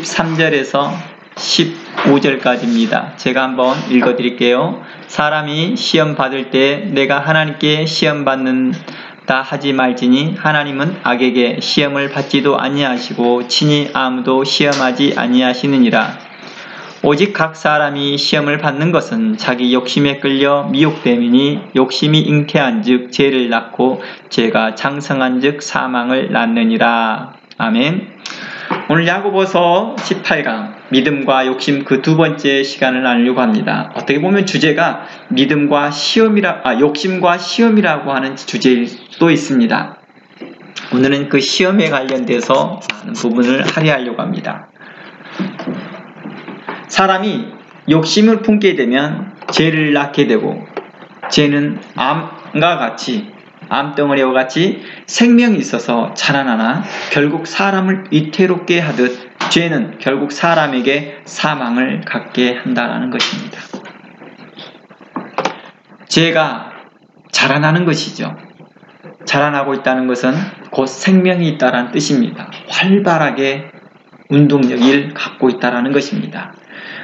13절에서 15절까지입니다. 제가 한번 읽어드릴게요. 사람이 시험 받을 때 내가 하나님께 시험 받는다 하지 말지니 하나님은 악에게 시험을 받지도 아니하시고 친히 아무도 시험하지 아니하시느니라. 오직 각 사람이 시험을 받는 것은 자기 욕심에 끌려 미혹됨이니 욕심이 잉태한즉 죄를 낳고 죄가 장성한즉 사망을 낳느니라. 아멘. 오늘 야고보서 18강 믿음과 욕심 그 두 번째 시간을 나누려고 합니다. 어떻게 보면 주제가 믿음과 욕심과 시험이라고 하는 주제일 수도 있습니다. 오늘은 그 시험에 관련돼서 많은 부분을 할애하려고 합니다. 사람이 욕심을 품게 되면 죄를 낳게 되고, 죄는 암과 같이, 암덩어리와 같이 생명이 있어서 자라나나 결국 사람을 위태롭게 하듯 죄는 결국 사람에게 사망을 갖게 한다는 것입니다. 죄가 자라나는 것이죠. 자라나고 있다는 것은 곧 생명이 있다는 뜻입니다. 활발하게 운동력을 갖고 있다는 것입니다.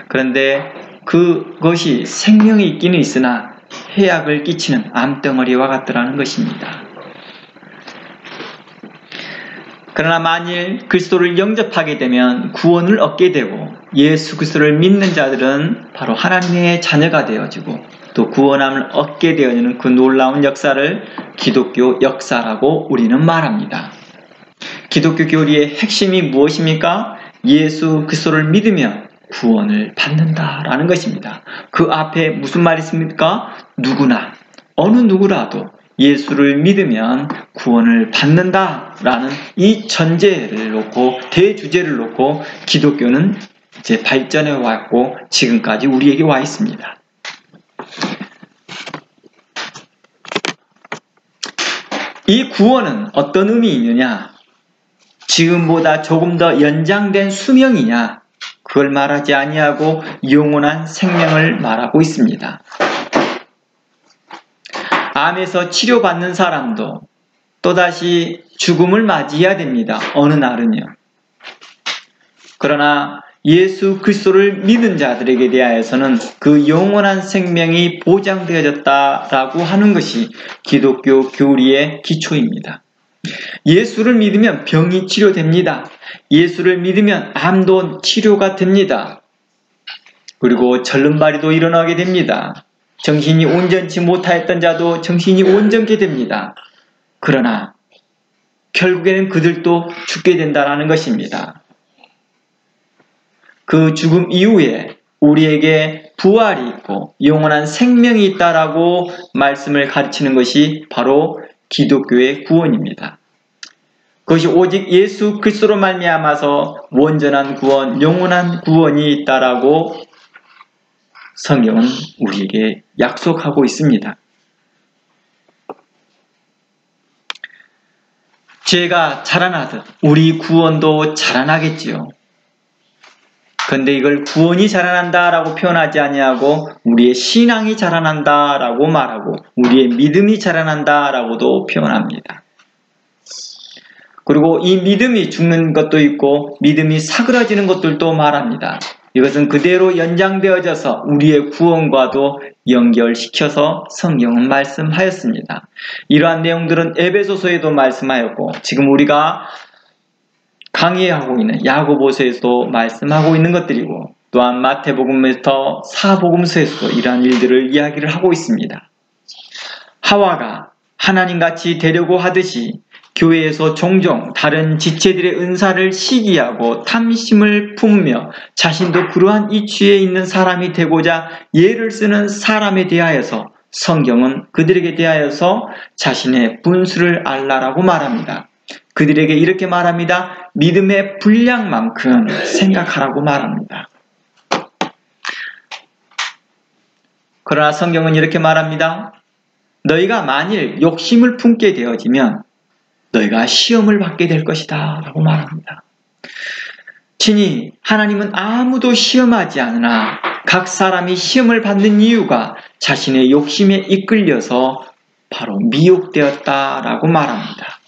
그런데 그것이 생명이 있기는 있으나 해악을 끼치는 암덩어리와 같더라는 것입니다. 그러나 만일 그리스도를 영접하게 되면 구원을 얻게 되고 예수 그리스도를 믿는 자들은 바로 하나님의 자녀가 되어지고 또 구원함을 얻게 되어지는 그 놀라운 역사를 기독교 역사라고 우리는 말합니다. 기독교 교리의 핵심이 무엇입니까? 예수 그리스도를 믿으면 구원을 받는다라는 것입니다. 그 앞에 무슨 말이 있습니까? 누구나, 어느 누구라도 예수를 믿으면 구원을 받는다라는 이 전제를 놓고, 대주제를 놓고 기독교는 이제 발전해 왔고 지금까지 우리에게 와 있습니다. 이 구원은 어떤 의미 있느냐? 지금보다 조금 더 연장된 수명이냐? 그걸 말하지 아니하고 영원한 생명을 말하고 있습니다. 암에서 치료받는 사람도 또다시 죽음을 맞이해야 됩니다. 어느 날은요. 그러나 예수 그리스도를 믿은 자들에게 대하여서는 그 영원한 생명이 보장되어졌다라고 하는 것이 기독교 교리의 기초입니다. 예수를 믿으면 병이 치료됩니다. 예수를 믿으면 암도 치료가 됩니다. 그리고 절름발이도 일어나게 됩니다. 정신이 온전치 못하였던 자도 정신이 온전케 됩니다. 그러나 결국에는 그들도 죽게 된다는 것입니다. 그 죽음 이후에 우리에게 부활이 있고 영원한 생명이 있다라고 말씀을 가르치는 것이 바로 기독교의 구원입니다. 그것이 오직 예수 그리스도로 말미암아서 온전한 구원, 영원한 구원이 있다라고 성경은 우리에게 약속하고 있습니다. 죄가 자라나듯 우리 구원도 자라나겠지요. 그런데 이걸 구원이 자라난다라고 표현하지 아니하고 우리의 신앙이 자라난다라고 말하고 우리의 믿음이 자라난다라고도 표현합니다. 그리고 이 믿음이 죽는 것도 있고 믿음이 사그라지는 것들도 말합니다. 이것은 그대로 연장되어져서 우리의 구원과도 연결시켜서 성경은 말씀하였습니다. 이러한 내용들은 에베소서에도 말씀하였고 지금 우리가 강의하고 있는 야고보서에서도 말씀하고 있는 것들이고 또한 마태복음부터 사복음서에서도 이러한 일들을 이야기를 하고 있습니다. 하와가 하나님같이 되려고 하듯이 교회에서 종종 다른 지체들의 은사를 시기하고 탐심을 품으며 자신도 그러한 이치에 있는 사람이 되고자 예를 쓰는 사람에 대하여서 성경은 그들에게 대하여서 자신의 분수를 알라라고 말합니다. 그들에게 이렇게 말합니다. 믿음의 분량만큼 생각하라고 말합니다. 그러나 성경은 이렇게 말합니다. 너희가 만일 욕심을 품게 되어지면 너희가 시험을 받게 될 것이다 라고 말합니다. 친히 하나님은 아무도 시험하지 않으나 각 사람이 시험을 받는 이유가 자신의 욕심에 이끌려서 바로 미혹되었다라고 말합니다.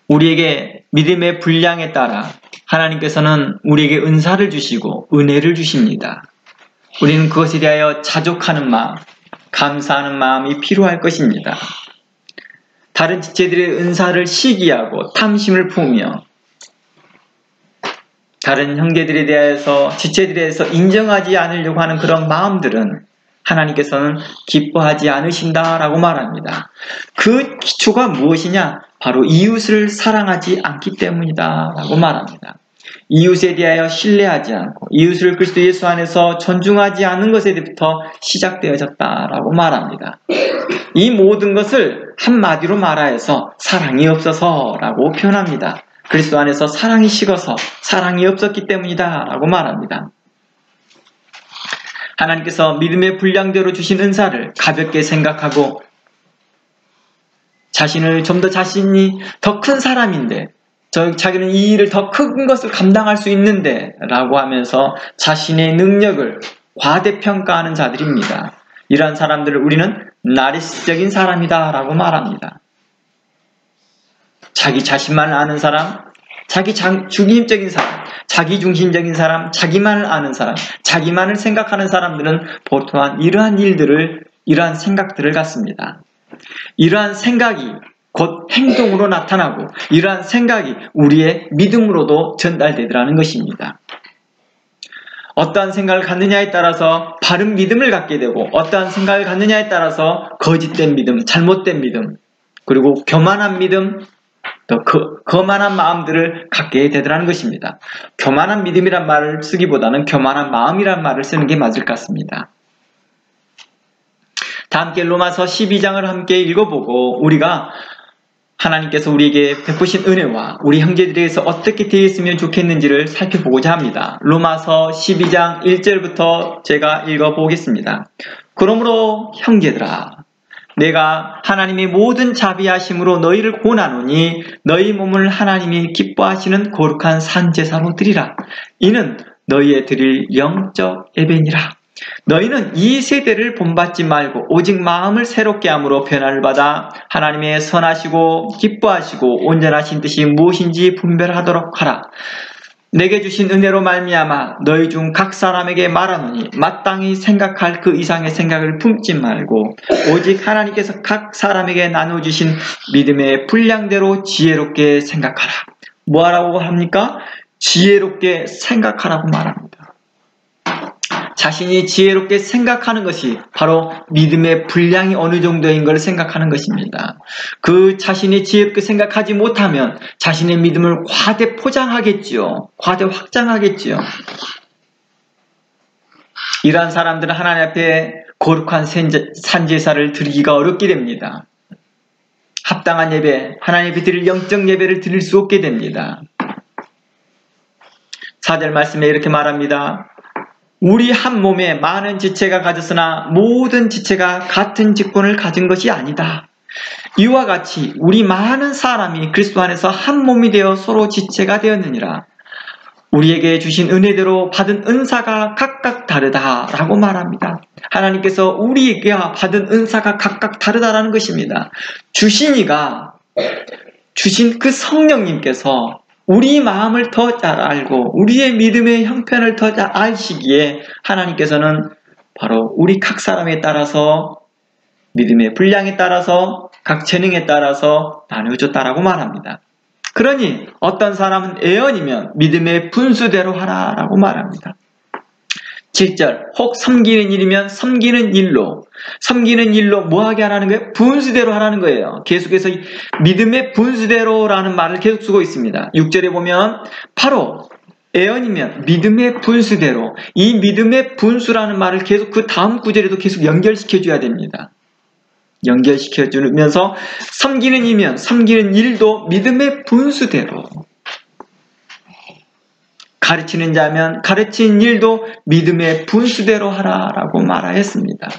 우리에게 믿음의 분량에 따라 하나님께서는 우리에게 은사를 주시고 은혜를 주십니다. 우리는 그것에 대하여 자족하는 마음, 감사하는 마음이 필요할 것입니다. 다른 지체들의 은사를 시기하고 탐심을 품으며 다른 형제들에 대해서 지체들에 대해서 인정하지 않으려고 하는 그런 마음들은 하나님께서는 기뻐하지 않으신다라고 말합니다. 그 기초가 무엇이냐? 바로 이웃을 사랑하지 않기 때문이다 라고 말합니다. 이웃에 대하여 신뢰하지 않고 이웃을 그리스도 예수 안에서 존중하지 않는 것에부터 시작되어졌다라고 말합니다. 이 모든 것을 한마디로 말하여서 사랑이 없어서라고 표현합니다. 그리스도 안에서 사랑이 식어서 사랑이 없었기 때문이다 라고 말합니다. 하나님께서 믿음의 분량대로 주신 은사를 가볍게 생각하고 자신을 좀 더 자신이 더 큰 사람인데 자기는 이 일을 더 큰 것을 감당할 수 있는데 라고 하면서 자신의 능력을 과대평가하는 자들입니다. 이러한 사람들을 우리는 나르시스적인 사람이다 라고 말합니다. 자기 자신만을 아는 사람, 자기 중심적인 사람, 자기중심적인 사람, 자기만을 아는 사람, 자기만을 생각하는 사람들은 보통 이러한 생각들을 갖습니다. 이러한 생각이 곧 행동으로 나타나고 이러한 생각이 우리의 믿음으로도 전달되더라는 것입니다. 어떠한 생각을 갖느냐에 따라서 바른 믿음을 갖게 되고 어떠한 생각을 갖느냐에 따라서 거짓된 믿음, 잘못된 믿음, 그리고 교만한 믿음, 또 거만한 마음들을 갖게 되더라는 것입니다. 교만한 믿음이란 말을 쓰기보다는 교만한 마음이란 말을 쓰는 게 맞을 것 같습니다. 다 함께 로마서 12장을 함께 읽어보고 우리가 하나님께서 우리에게 베푸신 은혜와 우리 형제들에게서 어떻게 되었으면 좋겠는지를 살펴보고자 합니다. 로마서 12장 1절부터 제가 읽어보겠습니다. 그러므로 형제들아, 내가 하나님의 모든 자비하심으로 너희를 권하노니 너희 몸을 하나님이 기뻐하시는 거룩한 산제사로 드리라. 이는 너희의 드릴 영적 예배니라. 너희는 이 세대를 본받지 말고 오직 마음을 새롭게 함으로 변화를 받아 하나님의 선하시고 기뻐하시고 온전하신 뜻이 무엇인지 분별하도록 하라. 내게 주신 은혜로 말미암아 너희 중 각 사람에게 말하노니 마땅히 생각할 그 이상의 생각을 품지 말고 오직 하나님께서 각 사람에게 나눠주신 믿음의 분량대로 지혜롭게 생각하라. 뭐하라고 합니까? 지혜롭게 생각하라고 말합니다. 자신이 지혜롭게 생각하는 것이 바로 믿음의 분량이 어느 정도인 걸 생각하는 것입니다. 그 자신이 지혜롭게 생각하지 못하면 자신의 믿음을 과대 포장하겠지요. 과대 확장하겠지요. 이러한 사람들은 하나님 앞에 거룩한 산제사를 드리기가 어렵게 됩니다. 합당한 예배, 하나님 앞에 드릴 영적 예배를 드릴 수 없게 됩니다. 4절 말씀에 이렇게 말합니다. 우리 한 몸에 많은 지체가 가졌으나 모든 지체가 같은 직분을 가진 것이 아니다. 이와 같이 우리 많은 사람이 그리스도 안에서 한 몸이 되어 서로 지체가 되었느니라. 우리에게 주신 은혜대로 받은 은사가 각각 다르다라고 말합니다. 하나님께서 우리에게 받은 은사가 각각 다르다라는 것입니다. 주신 그 성령님께서 우리 마음을 더 잘 알고 우리의 믿음의 형편을 더 잘 아시기에 하나님께서는 바로 우리 각 사람에 따라서 믿음의 분량에 따라서 각 재능에 따라서 나누어줬다라고 말합니다. 그러니 어떤 사람은 애언이면 믿음의 분수대로 하라라고 말합니다. 7절 혹 섬기는 일이면 섬기는 일로 뭐하게 하라는 거예요? 분수대로 하라는 거예요. 계속해서 믿음의 분수대로라는 말을 계속 쓰고 있습니다. 6절에 보면 바로 애언이면 믿음의 분수대로, 이 믿음의 분수라는 말을 계속 그 다음 구절에도 계속 연결시켜줘야 됩니다. 연결시켜주면서 섬기는 이면 섬기는 일도 믿음의 분수대로, 가르치는 자면 가르치는 일도 믿음의 분수대로 하라라고 말하였습니다.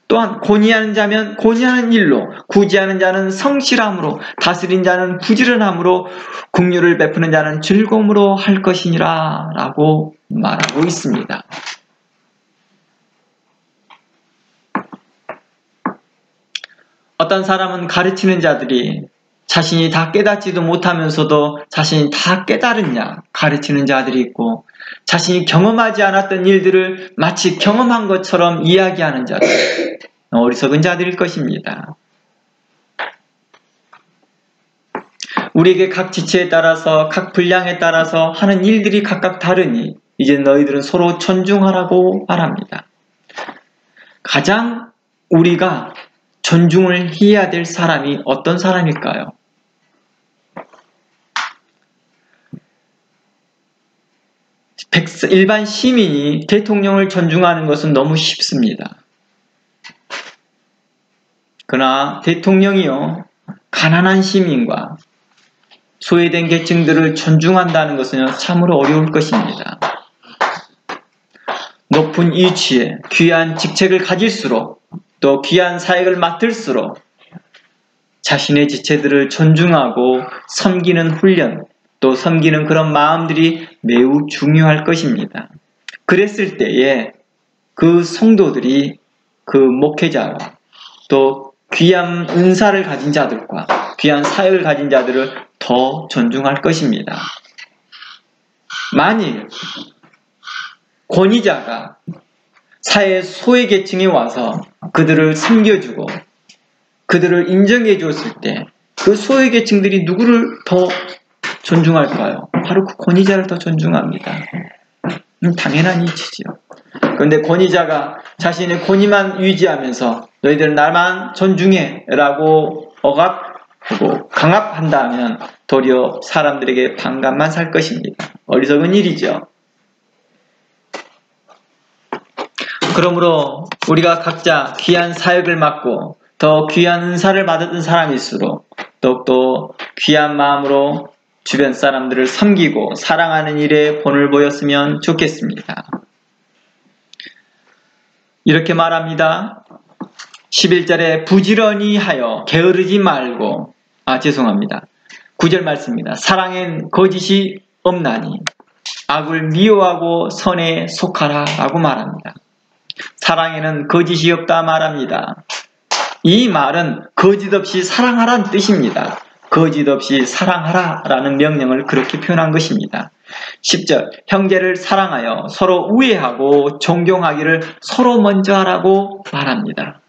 또한 권위하는 자면 권위하는 일로, 구제하는 자는 성실함으로, 다스린 자는 부지런함으로, 긍휼을 베푸는 자는 즐거움으로 할 것이니라 라고 말하고 있습니다. 어떤 사람은 가르치는 자들이 자신이 다 깨닫지도 못하면서도 자신이 다 깨달았냐 가르치는 자들이 있고, 자신이 경험하지 않았던 일들을 마치 경험한 것처럼 이야기하는 자들, 어리석은 자들일 것입니다. 우리에게 각 지체에 따라서, 각 분량에 따라서 하는 일들이 각각 다르니 이제 너희들은 서로 존중하라고 말합니다. 가장 우리가 존중을 해야 될 사람이 어떤 사람일까요? 일반 시민이 대통령을 존중하는 것은 너무 쉽습니다. 그러나 대통령이요, 가난한 시민과 소외된 계층들을 존중한다는 것은 참으로 어려울 것입니다. 높은 위치에 귀한 직책을 가질수록, 또 귀한 사역을 맡을수록 자신의 지체들을 존중하고 섬기는 훈련, 또 섬기는 그런 마음들이 매우 중요할 것입니다. 그랬을 때에 그 성도들이 그 목회자와 또 귀한 은사를 가진 자들과 귀한 사역을 가진 자들을 더 존중할 것입니다. 만일 권위자가 사회 소외계층에 와서 그들을 섬겨주고 그들을 인정해 주었을 때 그 소외계층들이 누구를 더 존중할까요? 바로 그 권위자를 더 존중합니다. 당연한 이치지요. 그런데 권위자가 자신의 권위만 유지하면서 너희들은 나만 존중해 라고 억압하고 강압한다면 도리어 사람들에게 반감만 살 것입니다. 어리석은 일이죠. 그러므로 우리가 각자 귀한 사역을 맡고 더 귀한 은사를 받았던 사람일수록 더욱더 귀한 마음으로 주변 사람들을 섬기고 사랑하는 일에 본을 보였으면 좋겠습니다. 이렇게 말합니다. 11절에 부지런히 하여 게으르지 말고, 죄송합니다. 9절 말씀입니다. 사랑엔 거짓이 없나니 악을 미워하고 선에 속하라 라고 말합니다. 사랑에는 거짓이 없다 말합니다. 이 말은 거짓 없이 사랑하라는 뜻입니다. 거짓 없이 사랑하라 라는 명령을 그렇게 표현한 것입니다. 10절 형제를 사랑하여 서로 우애하고 존경하기를 서로 먼저 하라고 말합니다.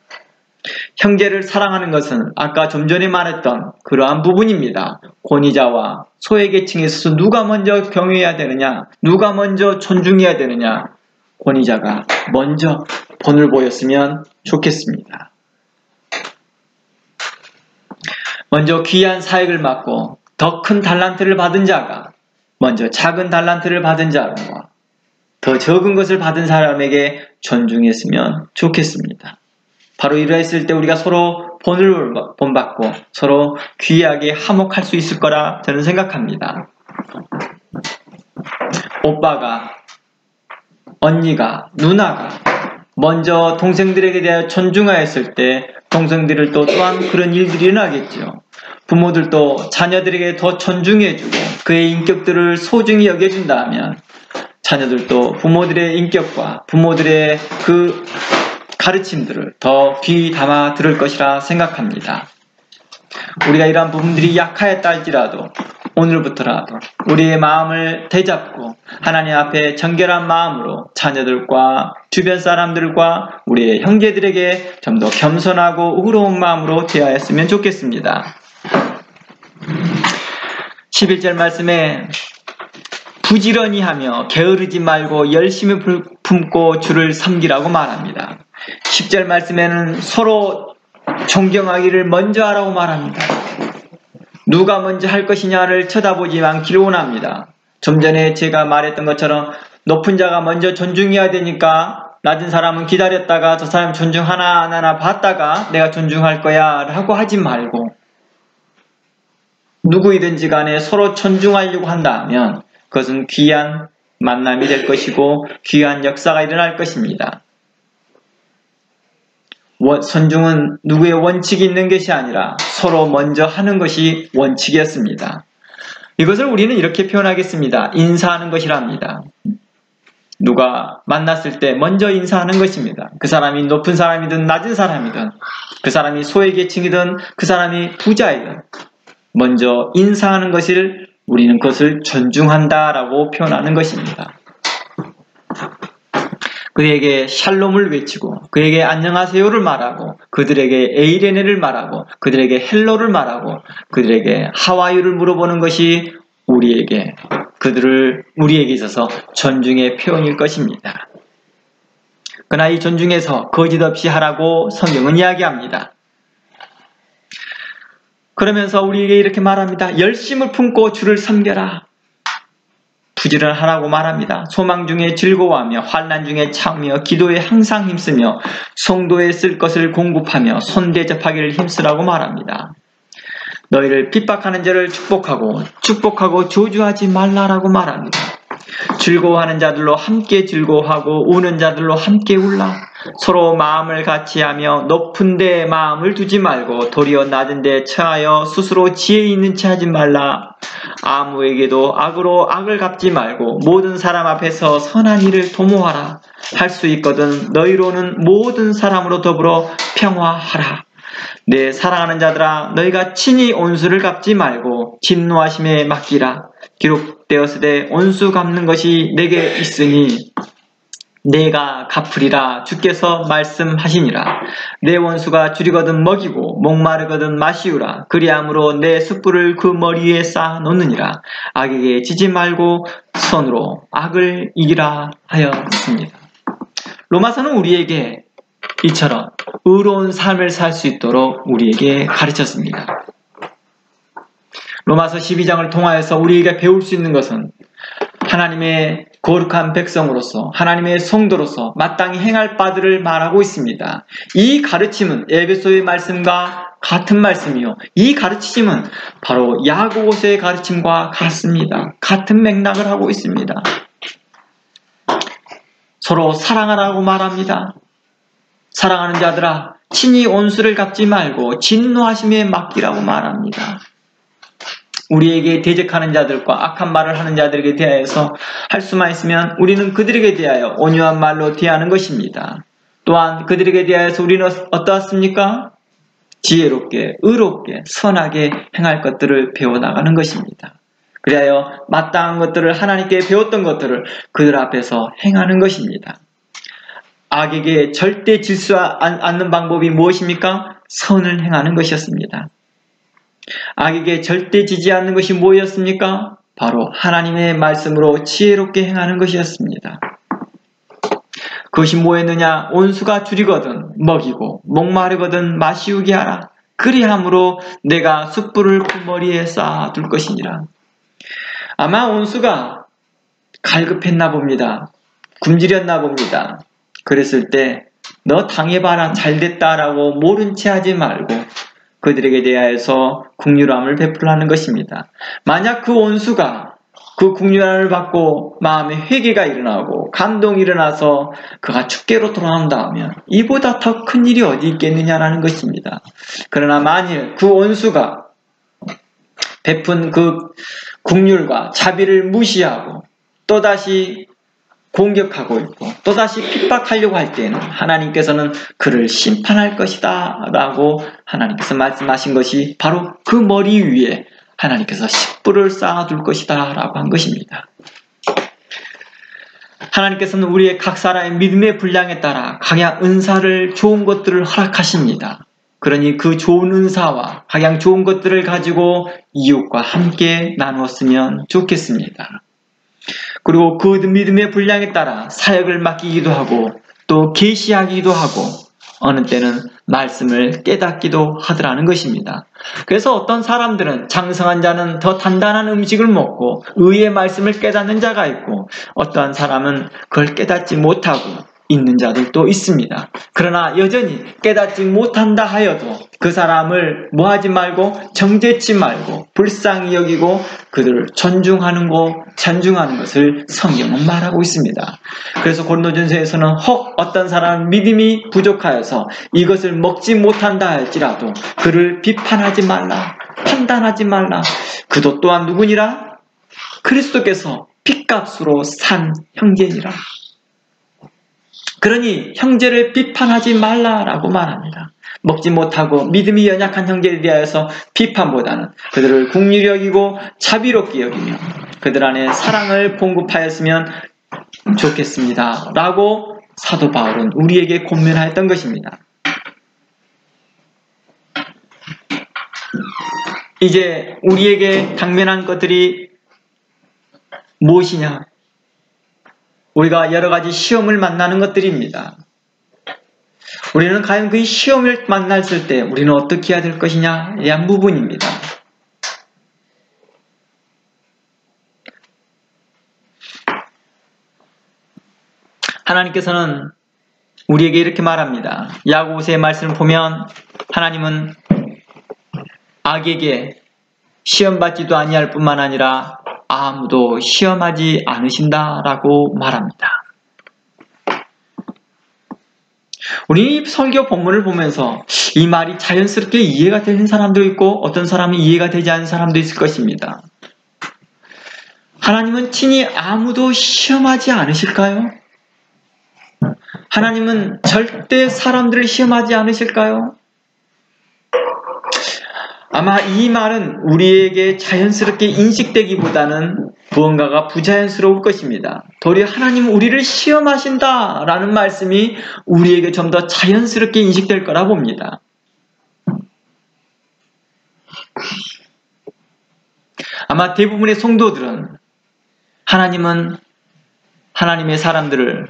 형제를 사랑하는 것은 아까 좀 전에 말했던 그러한 부분입니다. 권위자와 소외계층에 있어서 누가 먼저 경외해야 되느냐, 누가 먼저 존중해야 되느냐, 권위자가 먼저 본을 보였으면 좋겠습니다. 먼저 귀한 사역을 맡고 더 큰 달란트를 받은 자가 먼저 작은 달란트를 받은 자와 더 적은 것을 받은 사람에게 존중했으면 좋겠습니다. 바로 이러했을 때 우리가 서로 본받고 서로 귀하게 화목할 수 있을 거라 저는 생각합니다. 오빠가, 언니가, 누나가 먼저 동생들에게 대하여 존중하였을 때 동생들을 또한 그런 일들이 일어나겠죠. 부모들도 자녀들에게 더 존중해주고 그의 인격들을 소중히 여겨준다면 자녀들도 부모들의 인격과 부모들의 그 가르침들을 더 귀 담아 들을 것이라 생각합니다. 우리가 이러한 부분들이 약하였다 할지라도 오늘부터라도 우리의 마음을 되잡고 하나님 앞에 정결한 마음으로 자녀들과 주변 사람들과 우리의 형제들에게 좀 더 겸손하고 의로운 마음으로 대하였으면 좋겠습니다. 11절 말씀에 부지런히 하며 게으르지 말고 열심히 품고 주를 섬기라고 말합니다. 10절 말씀에는 서로 존경하기를 먼저 하라고 말합니다. 누가 먼저 할 것이냐를 쳐다보지 않기를 원합니다. 좀 전에 제가 말했던 것처럼 높은 자가 먼저 존중해야 되니까 낮은 사람은 기다렸다가 저 사람 존중하나 안 하나 봤다가 내가 존중할 거야 라고 하지 말고 누구이든지 간에 서로 존중하려고 한다면 그것은 귀한 만남이 될 것이고 귀한 역사가 일어날 것입니다. 존중은 누구의 원칙이 있는 것이 아니라 서로 먼저 하는 것이 원칙이었습니다. 이것을 우리는 이렇게 표현하겠습니다. 인사하는 것이랍니다. 누가 만났을 때 먼저 인사하는 것입니다. 그 사람이 높은 사람이든 낮은 사람이든 그 사람이 소외계층이든 그 사람이 부자이든 먼저 인사하는 것을 우리는 그것을 존중한다라고 표현하는 것입니다. 그에게 샬롬을 외치고 그에게 안녕하세요를 말하고 그들에게 에이레네를 말하고 그들에게 헬로를 말하고 그들에게 하와이를 물어보는 것이 우리에게 있어서 존중의 표현일 것입니다. 그러나 이 존중에서 거짓 없이 하라고 성경은 이야기합니다. 그러면서 우리에게 이렇게 말합니다. 열심을 품고 주를 섬겨라. 부지런하라고 말합니다. 소망 중에 즐거워하며 환난 중에 참으며 기도에 항상 힘쓰며 성도에 쓸 것을 공급하며 손대접하기를 힘쓰라고 말합니다. 너희를 핍박하는 자를 축복하고 저주하지 말라라고 말합니다. 즐거워하는 자들로 함께 즐거워하고 우는 자들로 함께 울라. 서로 마음을 같이하며 높은 데 마음을 두지 말고 도리어 낮은 데 처하여 스스로 지혜 있는 체 하지 말라. 아무에게도 악으로 악을 갚지 말고 모든 사람 앞에서 선한 일을 도모하라. 할 수 있거든 너희로는 모든 사람으로 더불어 평화하라. 내 사랑하는 자들아 너희가 친히 온수를 갚지 말고 진노하심에 맡기라. 기록되었으되 온수 갚는 것이 내게 있으니 내가 갚으리라 주께서 말씀하시니라. 내 원수가 줄이거든 먹이고 목마르거든 마시우라. 그리함으로 내 숯불을 그 머리에 쌓아 놓느니라. 악에게 지지 말고 손으로 악을 이기라 하였습니다. 로마서는 우리에게 이처럼 의로운 삶을 살 수 있도록 우리에게 가르쳤습니다. 로마서 12장을 통하여서 우리에게 배울 수 있는 것은 하나님의 거룩한 백성으로서 하나님의 성도로서 마땅히 행할 바들을 말하고 있습니다. 이 가르침은 에베소의 말씀과 같은 말씀이요. 이 가르침은 바로 야고보서의 가르침과 같습니다. 같은 맥락을 하고 있습니다. 서로 사랑하라고 말합니다. 사랑하는 자들아 친히 온수를 갚지 말고 진노하심에 맡기라고 말합니다. 우리에게 대적하는 자들과 악한 말을 하는 자들에게 대하여서 할 수만 있으면 우리는 그들에게 대하여 온유한 말로 대하는 것입니다. 또한 그들에게 대하여서 우리는 어떠했습니까? 지혜롭게, 의롭게, 선하게 행할 것들을 배워나가는 것입니다. 그리하여 마땅한 것들을 하나님께 배웠던 것들을 그들 앞에서 행하는 것입니다. 악에게 절대 질수 않는 방법이 무엇입니까? 선을 행하는 것이었습니다. 악에게 절대 지지 않는 것이 뭐였습니까? 바로 하나님의 말씀으로 지혜롭게 행하는 것이었습니다. 그것이 뭐였느냐? 온수가 줄이거든 먹이고 목마르거든 마시우게 하라. 그리함으로 내가 숯불을 그 머리에 쌓아둘 것이니라. 아마 온수가 갈급했나 봅니다. 굶주렸나 봅니다. 그랬을 때 너 당해봐라 잘됐다라고 모른 채 하지 말고 그들에게 대하여서 긍휼함을 베풀라는 것입니다. 만약 그 온수가 그 긍휼함을 받고 마음에 회개가 일어나고 감동이 일어나서 그가 축계로 돌아온다면 이보다 더 큰 일이 어디 있겠느냐라는 것입니다. 그러나 만일 그 온수가 베푼 그 긍휼과 자비를 무시하고 또다시 공격하고 있고 또다시 핍박하려고 할 때에는 하나님께서는 그를 심판할 것이다 라고 하나님께서 말씀하신 것이 바로 그 머리 위에 하나님께서 숯불을 쌓아둘 것이다 라고 한 것입니다. 하나님께서는 우리의 각 사람의 믿음의 분량에 따라 각양 은사를 좋은 것들을 허락하십니다. 그러니 그 좋은 은사와 각양 좋은 것들을 가지고 이웃과 함께 나누었으면 좋겠습니다. 그리고 그 믿음의 분량에 따라 사역을 맡기기도 하고 또 계시하기도 하고 어느 때는 말씀을 깨닫기도 하더라는 것입니다. 그래서 어떤 사람들은 장성한 자는 더 단단한 음식을 먹고 의의 말씀을 깨닫는 자가 있고 어떠한 사람은 그걸 깨닫지 못하고 있는 자들도 있습니다. 그러나 여전히 깨닫지 못한다 하여도 그 사람을 뭐하지 말고 정죄치 말고 불쌍히 여기고 그들을 존중하는 것을 성경은 말하고 있습니다. 그래서 고린도전서에서는 혹 어떤 사람은 믿음이 부족하여서 이것을 먹지 못한다 할지라도 그를 비판하지 말라, 판단하지 말라. 그도 또한 누구니라? 그리스도께서 핏값으로 산 형제니라. 그러니 형제를 비판하지 말라라고 말합니다. 먹지 못하고 믿음이 연약한 형제에 대하여서 비판보다는 그들을 긍휼히 여기고 자비롭게 여기며 그들 안에 사랑을 공급하였으면 좋겠습니다. 라고 사도 바울은 우리에게 권면하였던 것입니다. 이제 우리에게 당면한 것들이 무엇이냐? 우리가 여러 가지 시험을 만나는 것들입니다. 우리는 과연 그 시험을 만났을 때 우리는 어떻게 해야 될 것이냐에 대한 부분입니다. 하나님께서는 우리에게 이렇게 말합니다. 야고보서의 말씀을 보면 하나님은 악에게 시험받지도 아니할 뿐만 아니라 아무도 시험하지 않으신다라고 말합니다. 우리 설교 본문을 보면서 이 말이 자연스럽게 이해가 되는 사람도 있고 어떤 사람은 이해가 되지 않는 사람도 있을 것입니다. 하나님은 친히 아무도 시험하지 않으실까요? 하나님은 절대 사람들을 시험하지 않으실까요? 아마 이 말은 우리에게 자연스럽게 인식되기보다는 무언가가 부자연스러울 것입니다. 도리어 하나님은 우리를 시험하신다라는 말씀이 우리에게 좀 더 자연스럽게 인식될 거라 봅니다. 아마 대부분의 성도들은 하나님은 하나님의 사람들을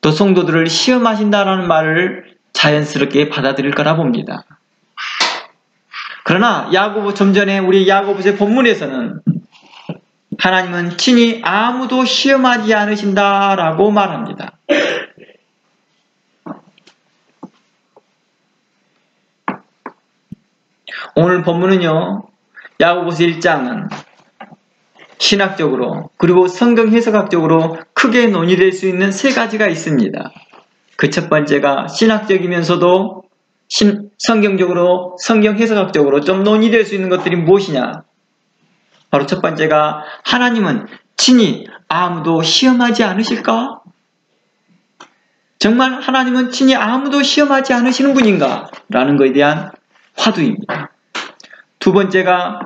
또 성도들을 시험하신다라는 말을 자연스럽게 받아들일 거라 봅니다. 그러나 야고보 좀 전에 우리 야고보서의 본문에서는 하나님은 친히 아무도 시험하지 않으신다라고 말합니다. 오늘 본문은요, 야고보서 1장은 신학적으로 그리고 성경 해석학적으로 크게 논의될 수 있는 세 가지가 있습니다. 그 첫 번째가 신학적이면서도 성경적으로 성경 해석학적으로 좀 논의될 수 있는 것들이 무엇이냐? 바로 첫 번째가 하나님은 친히 아무도 시험하지 않으실까? 정말 하나님은 친히 아무도 시험하지 않으시는 분인가? 라는 것에 대한 화두입니다. 두 번째가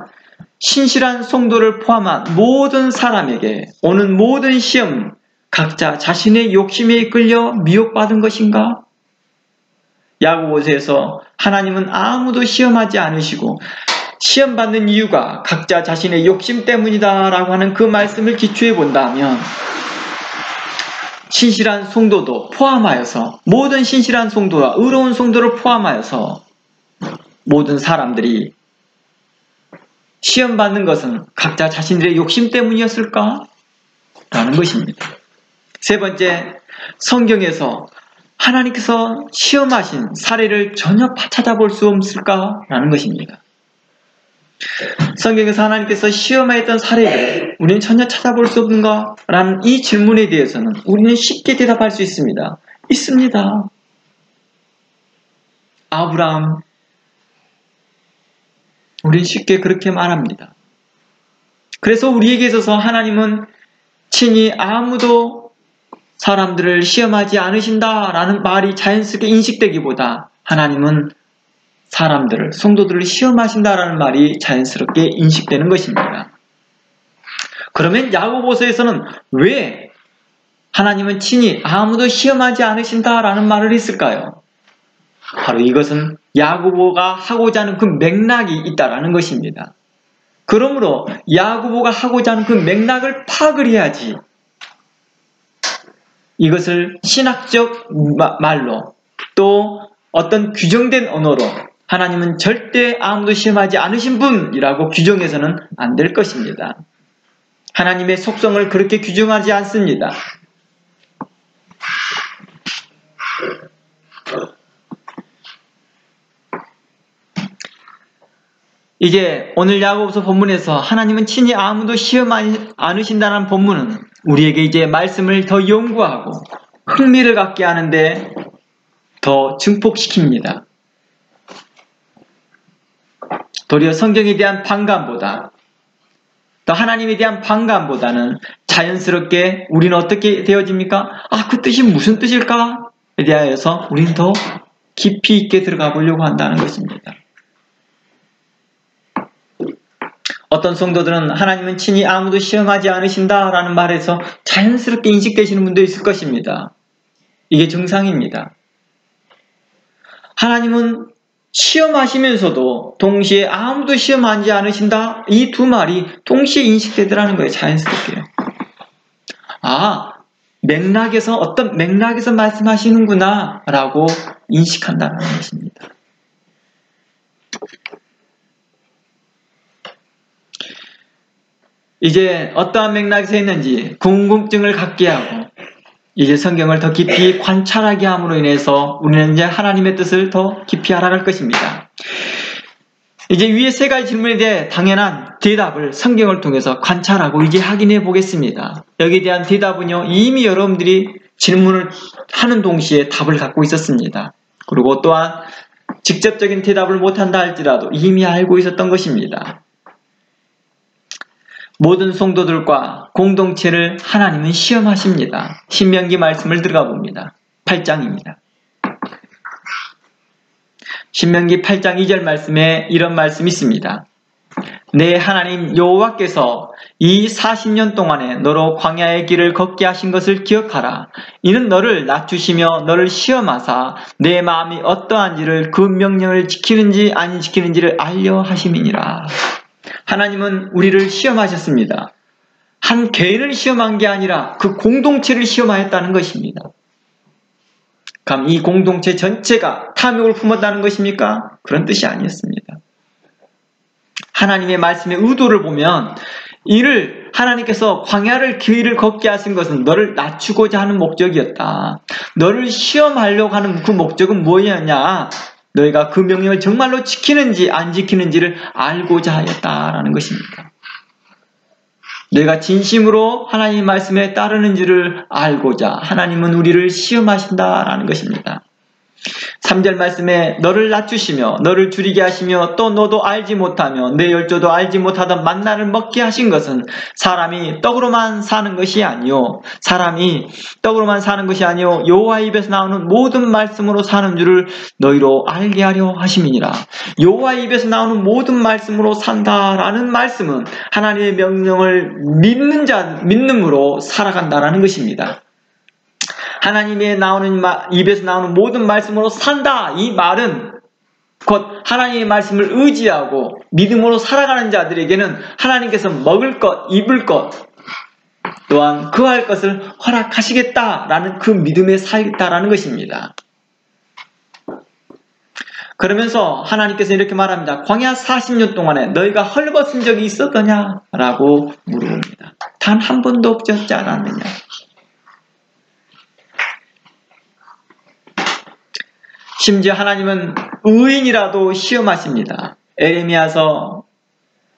신실한 성도를 포함한 모든 사람에게 오는 모든 시험 각자 자신의 욕심에 이끌려 미혹받은 것인가? 야고보서에서 하나님은 아무도 시험하지 않으시고 시험받는 이유가 각자 자신의 욕심 때문이다 라고 하는 그 말씀을 기초해 본다면 신실한 성도도 포함하여서 모든 신실한 성도와 의로운 성도를 포함하여서 모든 사람들이 시험받는 것은 각자 자신들의 욕심 때문이었을까? 라는 것입니다. 세 번째, 성경에서 하나님께서 시험하신 사례를 전혀 찾아볼 수 없을까? 라는 것입니다. 성경에서 하나님께서 시험하였던 사례를 우리는 전혀 찾아볼 수 없는가? 라는 이 질문에 대해서는 우리는 쉽게 대답할 수 있습니다. 있습니다. 아브라함, 우리는 쉽게 그렇게 말합니다. 그래서 우리에게 있어서 하나님은 친히 아무도 사람들을 시험하지 않으신다라는 말이 자연스럽게 인식되기보다 하나님은 사람들을, 성도들을 시험하신다라는 말이 자연스럽게 인식되는 것입니다. 그러면 야고보서에서는 왜 하나님은 친히 아무도 시험하지 않으신다라는 말을 했을까요? 바로 이것은 야고보가 하고자 하는 그 맥락이 있다라는 것입니다. 그러므로 야고보가 하고자 하는 그 맥락을 파악을 해야지 이것을 신학적 말로 또 어떤 규정된 언어로 하나님은 절대 아무도 시험하지 않으신 분이라고 규정해서는 안 될 것입니다. 하나님의 속성을 그렇게 규정하지 않습니다. 이제 오늘 야고보서 본문에서 하나님은 친히 아무도 시험하지 않으신다는 본문은 우리에게 이제 말씀을 더 연구하고 흥미를 갖게 하는데 더 증폭시킵니다. 도리어 성경에 대한 반감보다 또 하나님에 대한 반감보다는 자연스럽게 우리는 어떻게 되어집니까? 그 뜻이 무슨 뜻일까에 대하여서 우리는 더 깊이 있게 들어가 보려고 한다는 것입니다. 어떤 성도들은 하나님은 친히 아무도 시험하지 않으신다라는 말에서 자연스럽게 인식되시는 분도 있을 것입니다. 이게 정상입니다. 하나님은 시험하시면서도 동시에 아무도 시험하지 않으신다, 이 두 말이 동시에 인식되더라는 거예요. 자연스럽게요. 맥락에서 어떤 맥락에서 말씀하시는구나 라고 인식한다는 것입니다. 이제 어떠한 맥락에서 있는지 궁금증을 갖게 하고 이제 성경을 더 깊이 관찰하게 함으로 인해서 우리는 이제 하나님의 뜻을 더 깊이 알아갈 것입니다. 이제 위에 세 가지 질문에 대해 당연한 대답을 성경을 통해서 관찰하고 이제 확인해 보겠습니다. 여기에 대한 대답은요, 이미 여러분들이 질문을 하는 동시에 답을 갖고 있었습니다. 그리고 또한 직접적인 대답을 못한다 할지라도 이미 알고 있었던 것입니다. 모든 성도들과 공동체를 하나님은 시험하십니다. 신명기 말씀을 들어가 봅니다. 8장입니다. 신명기 8장 2절 말씀에 이런 말씀이 있습니다. 내 하나님 여호와께서 이 40년 동안에 너로 광야의 길을 걷게 하신 것을 기억하라. 이는 너를 낮추시며 너를 시험하사 내 마음이 어떠한지를 그 명령을 지키는지 안 지키는지를 알려 하심이니라. 하나님은 우리를 시험하셨습니다. 한 개인을 시험한 게 아니라 그 공동체를 시험하였다는 것입니다. 그럼 이 공동체 전체가 탐욕을 품었다는 것입니까? 그런 뜻이 아니었습니다. 하나님의 말씀의 의도를 보면 이를 하나님께서 광야를 길을 걷게 하신 것은 너를 낮추고자 하는 목적이었다. 너를 시험하려고 하는 그 목적은 뭐였냐? 너희가 그 명령을 정말로 지키는지 안 지키는지를 알고자 하였다라는 것입니다. 내가 진심으로 하나님의 말씀에 따르는지를 알고자 하나님은 우리를 시험하신다라는 것입니다. 3절 말씀에 너를 낮추시며 너를 줄이게 하시며 또 너도 알지 못하며 내 열조도 알지 못하던 만나를 먹게 하신 것은 사람이 떡으로만 사는 것이 아니요 여호와 입에서 나오는 모든 말씀으로 사는 줄을 너희로 알게 하려 하심이니라. 여호와 입에서 나오는 모든 말씀으로 산다라는 말씀은 하나님의 명령을 믿음으로 살아간다라는 것입니다. 하나님의 입에서 나오는 모든 말씀으로 산다. 이 말은 곧 하나님의 말씀을 의지하고 믿음으로 살아가는 자들에게는 하나님께서 먹을 것, 입을 것, 또한 그할 것을 허락하시겠다라는 그 믿음에 살겠다라는 것입니다. 그러면서 하나님께서 이렇게 말합니다. 광야 40년 동안에 너희가 헐벗은 적이 있었더냐? 라고 물어봅니다. 단 한 번도 없지 않았느냐? 심지어 하나님은 의인이라도 시험하십니다. 에레미야서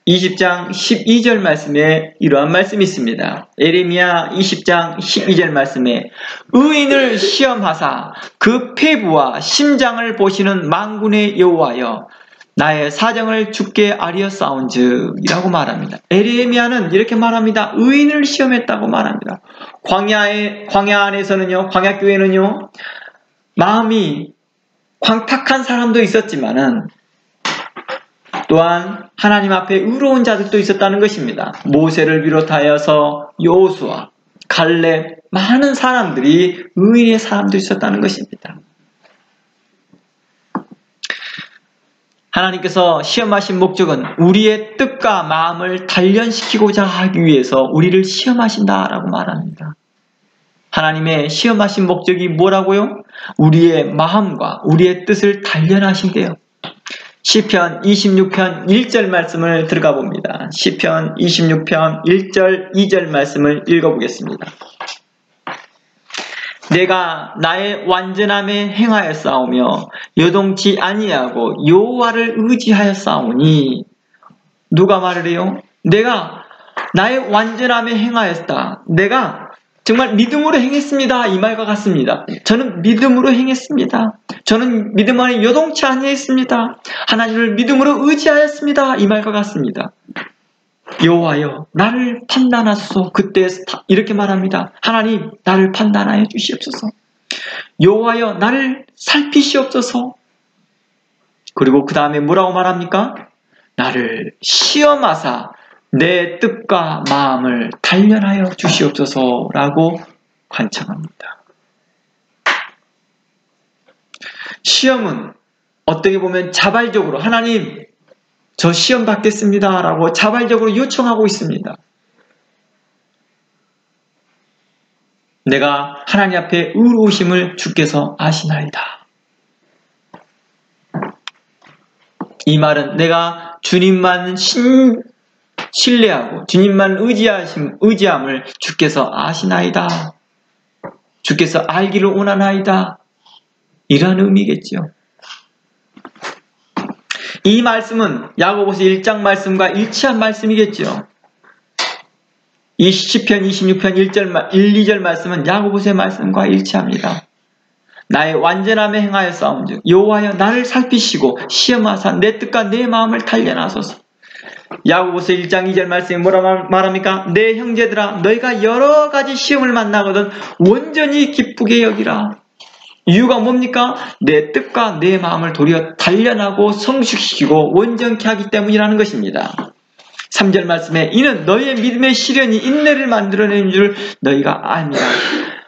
20장 12절 말씀에 이러한 말씀이 있습니다. 에레미야 20장 12절 말씀에 의인을 시험하사 그 폐부와 심장을 보시는 만군의 여호와여 나의 사정을 주께 아리었사온즉 이라고 말합니다. 에레미야는 이렇게 말합니다. 의인을 시험했다고 말합니다. 광야 안에서는요, 광야교회는요, 마음이 광탁한 사람도 있었지만은 또한 하나님 앞에 의로운 자들도 있었다는 것입니다. 모세를 비롯하여서 여호수아, 갈렙, 많은 사람들이 의인의 사람도 있었다는 것입니다. 하나님께서 시험하신 목적은 우리의 뜻과 마음을 단련시키고자 하기 위해서 우리를 시험하신다라고 말합니다. 하나님의 시험하신 목적이 뭐라고요? 우리의 마음과 우리의 뜻을 단련하신대요. 시편 26편 1절 말씀을 들어가 봅니다. 시편 26편 1절 2절 말씀을 읽어보겠습니다. 내가 나의 완전함에 행하였사오며 여동치 아니하고 여호와를 의지하였사오니. 누가 말을 해요? 내가 나의 완전함에 행하였다. 내가 정말 믿음으로 행했습니다. 이 말과 같습니다. 저는 믿음으로 행했습니다. 저는 믿음 안에 여동치 아니했습니다. 하나님을 믿음으로 의지하였습니다. 이 말과 같습니다. 여호와여 나를 판단하소서. 그때 이렇게 말합니다. 하나님 나를 판단하여 주시옵소서. 여호와여 나를 살피시옵소서. 그리고 그 다음에 뭐라고 말합니까? 나를 시험하사 내 뜻과 마음을 단련하여 주시옵소서라고 간청합니다. 시험은 어떻게 보면 자발적으로 하나님 저 시험 받겠습니다 라고 자발적으로 요청하고 있습니다. 내가 하나님 앞에 의로우심을 주께서 아시나이다. 이 말은 내가 주님만 신뢰하고 주님만 의지함을 주께서 아시나이다. 주께서 알기를 원하나이다. 이런 의미겠죠. 이 말씀은 야고보서 1장 말씀과 일치한 말씀이겠죠. 이 시편 26편 1, 2절 말씀은 야고보서의 말씀과 일치합니다. 나의 완전함에 행하여 싸움즉 여호와여 나를 살피시고 시험하사 내 뜻과 내 마음을 단련하소서. 야고보서 1장 2절 말씀이 뭐라 말합니까? 내 형제들아 너희가 여러 가지 시험을 만나거든 온전히 기쁘게 여기라. 이유가 뭡니까? 내 뜻과 내 마음을 도리어 단련하고 성숙시키고 온전케 하기 때문이라는 것입니다. 3절 말씀에 이는 너희의 믿음의 시련이 인내를 만들어내는 줄 너희가 압니다.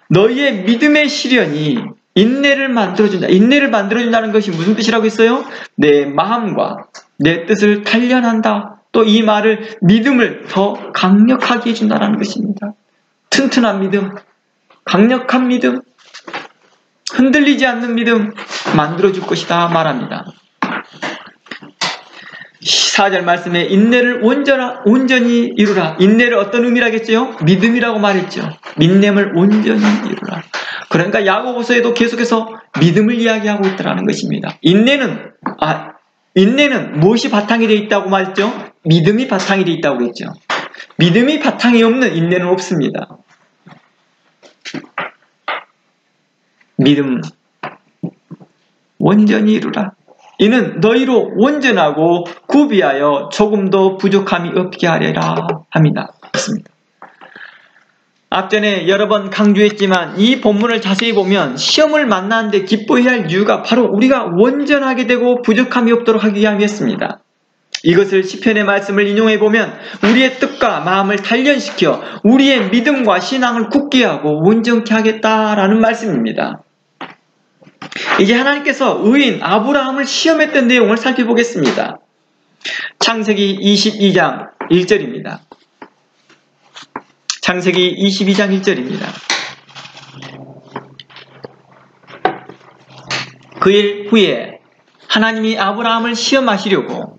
너희의 믿음의 시련이 인내를 만들어준다. 인내를 만들어준다는 것이 무슨 뜻이라고 했어요? 내 마음과 내 뜻을 단련한다. 또 이 말을 믿음을 더 강력하게 해준다는 것입니다. 튼튼한 믿음, 강력한 믿음, 흔들리지 않는 믿음 만들어줄 것이다 말합니다. 4절 말씀에 인내를 온전히 이루라. 인내를 어떤 의미라겠죠? 믿음이라고 말했죠. 믿음을 온전히 이루라. 그러니까 야고보서에도 계속해서 믿음을 이야기하고 있다는 것입니다. 인내는 무엇이 바탕이 되어 있다고 말했죠? 믿음이 바탕이 되어 있다고 했죠. 믿음이 바탕이 없는 인내는 없습니다. 믿음 온전히 이루라. 이는 너희로 온전하고 구비하여 조금도 부족함이 없게 하리라 합니다. 맞습니다. 앞전에 여러 번 강조했지만 이 본문을 자세히 보면 시험을 만나는데 기뻐해야 할 이유가 바로 우리가 온전하게 되고 부족함이 없도록 하기 위함이었습니다. 이것을 시편의 말씀을 인용해 보면 우리의 뜻과 마음을 단련시켜 우리의 믿음과 신앙을 굳게 하고 온전케 하겠다라는 말씀입니다. 이제 하나님께서 의인 아브라함을 시험했던 내용을 살펴보겠습니다. 창세기 22장 1절입니다. 창세기 22장 1절입니다. 그 일 후에 하나님이 아브라함을 시험하시려고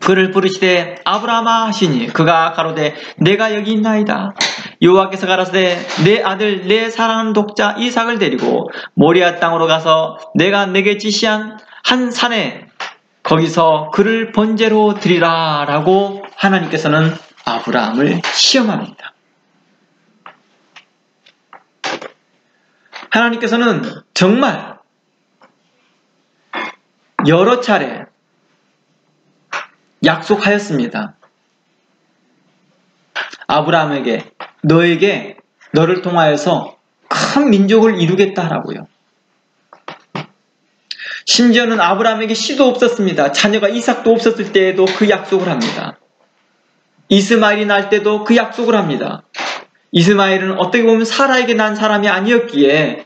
그를 부르시되 아브라함아 하시니 그가 가로되 내가 여기 있나이다. 여호와께서 가라사대 내 아들 내 사랑하는 독자 이삭을 데리고 모리아 땅으로 가서 내가 내게 지시한 한 산에 거기서 그를 번제로 드리라 라고 하나님께서는 아브라함을 시험합니다. 하나님께서는 정말 여러 차례 약속하였습니다. 아브라함에게 너를 통하여서 큰 민족을 이루겠다라고요. 심지어는 아브라함에게 씨도 없었습니다. 자녀가 이삭도 없었을 때에도 그 약속을 합니다. 이스마엘이 날 때도 그 약속을 합니다. 이스마엘은 어떻게 보면 사라에게 난 사람이 아니었기에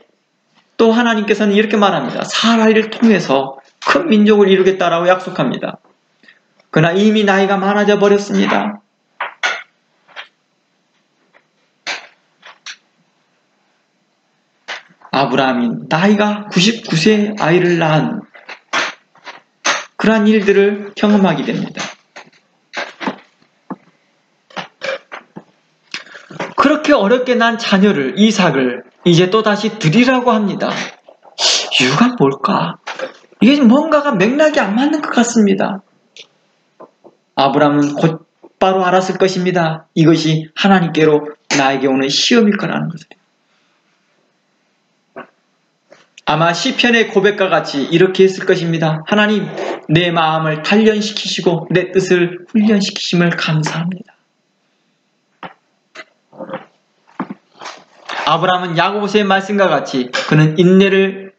또 하나님께서는 이렇게 말합니다. 사라를 통해서 큰 민족을 이루겠다라고 약속합니다. 그러나 이미 나이가 많아져 버렸습니다. 아브라함이 나이가 99세 아이를 낳은 그러한 일들을 경험하게 됩니다. 그렇게 어렵게 난 자녀를 이삭을 이제 또다시 드리라고 합니다. 이유가 뭘까? 이게 뭔가가 맥락이 안 맞는 것 같습니다. 아브라함은 곧바로 알았을 것입니다. 이것이 하나님께로 나에게 오는 시험일 거라는 것을. 아마 시편의 고백과 같이 이렇게 했을 것입니다. 하나님, 내 마음을 단련시키시고 내 뜻을 훈련시키심을 감사합니다. 아브라함은 야고보서의 말씀과 같이 그는 인내를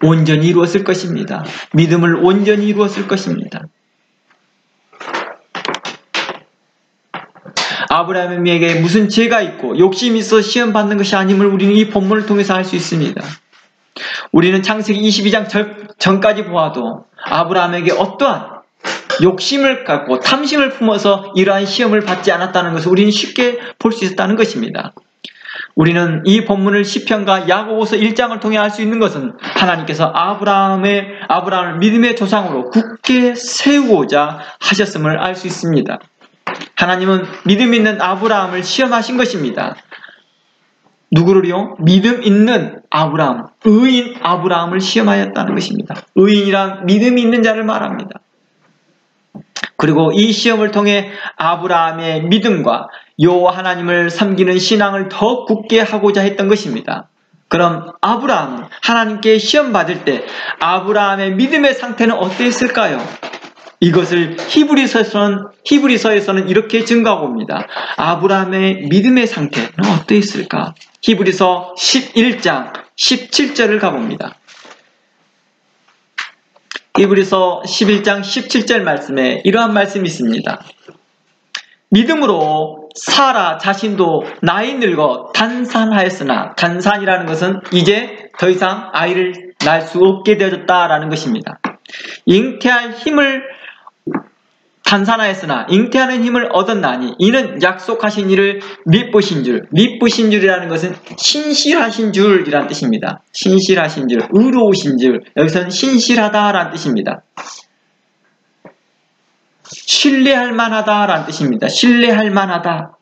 온전히 이루었을 것입니다. 믿음을 온전히 이루었을 것입니다. 아브라함에게 무슨 죄가 있고 욕심이 있어 시험 받는 것이 아님을 우리는 이 본문을 통해서 알 수 있습니다. 우리는 창세기 22장 전까지 보아도 아브라함에게 어떠한 욕심을 갖고 탐심을 품어서 이러한 시험을 받지 않았다는 것을 우리는 쉽게 볼 수 있었다는 것입니다. 우리는 이 본문을 시편과 야고보서 1장을 통해 알 수 있는 것은 하나님께서 아브라함을 믿음의 조상으로 굳게 세우고자 하셨음을 알 수 있습니다. 하나님은 믿음 있는 아브라함을 시험하신 것입니다. 누구를요? 믿음 있는 아브라함, 의인 아브라함을 시험하였다는 것입니다. 의인이란 믿음이 있는 자를 말합니다. 그리고 이 시험을 통해 아브라함의 믿음과 여호와 하나님을 섬기는 신앙을 더 굳게 하고자 했던 것입니다. 그럼 아브라함은 하나님께 시험 받을 때 아브라함의 믿음의 상태는 어땠을까요? 이것을 히브리서에서는 이렇게 증거하고 옵니다. 아브라함의 믿음의 상태는 어땠을까? 히브리서 11장 17절을 가봅니다. 히브리서 11장 17절 말씀에 이러한 말씀이 있습니다. 믿음으로 사라 자신도 나이 늙어 단산하였으나, 단산이라는 것은 이제 더 이상 아이를 낳을 수 없게 되어졌다라는 것입니다. 잉태할 힘을 단산하였으나 잉태하는 힘을 얻었나니 이는 약속하신 일을 미쁘신 줄, 미쁘신 줄이라는 것은 신실하신 줄이라는 뜻입니다. 신실하신 줄, 의로우신 줄, 여기서는 신실하다라는 뜻입니다. 신뢰할 만하다라는 뜻입니다. 신뢰할 만하다.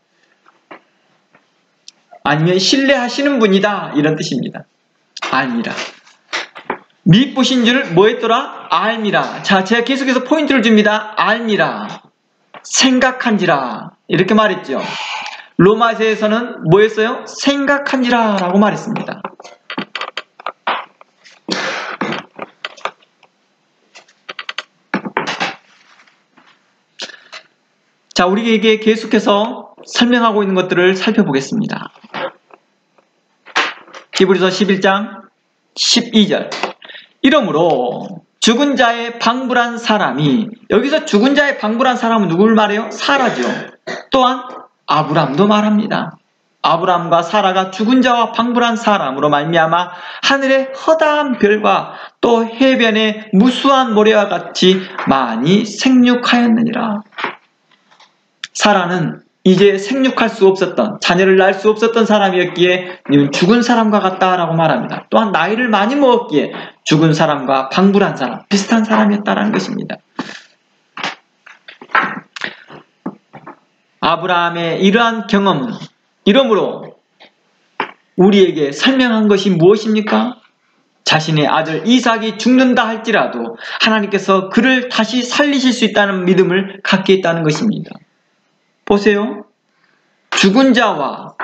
아니면 신뢰하시는 분이다 이런 뜻입니다. 아니라 미쁘신 줄 뭐했더라? 알미라. 자, 제가 계속해서 포인트를 줍니다. 알미라. 생각한지라. 이렇게 말했죠. 로마서에서는 뭐였어요? 생각한지라 라고 말했습니다. 자, 우리에게 계속해서 설명하고 있는 것들을 살펴보겠습니다. 히브리서 11장 12절. 이러므로 죽은 자의 방불한 사람이, 여기서 죽은 자의 방불한 사람은 누구를 말해요? 사라죠. 또한 아브람도 말합니다. 아브람과 사라가 죽은 자와 방불한 사람으로 말미암아 하늘의 허다한 별과 또 해변의 무수한 모래와 같이 많이 생육하였느니라. 사라는 이제 생육할 수 없었던, 자녀를 낳을 수 없었던 사람이었기에 죽은 사람과 같다라고 말합니다. 또한 나이를 많이 먹었기에 죽은 사람과 방불한 사람, 비슷한 사람이었다라는 것입니다. 아브라함의 이러한 경험은 이러므로 우리에게 설명한 것이 무엇입니까? 자신의 아들 이삭이 죽는다 할지라도 하나님께서 그를 다시 살리실 수 있다는 믿음을 갖게 했다는 것입니다. 보세요. 죽은 자와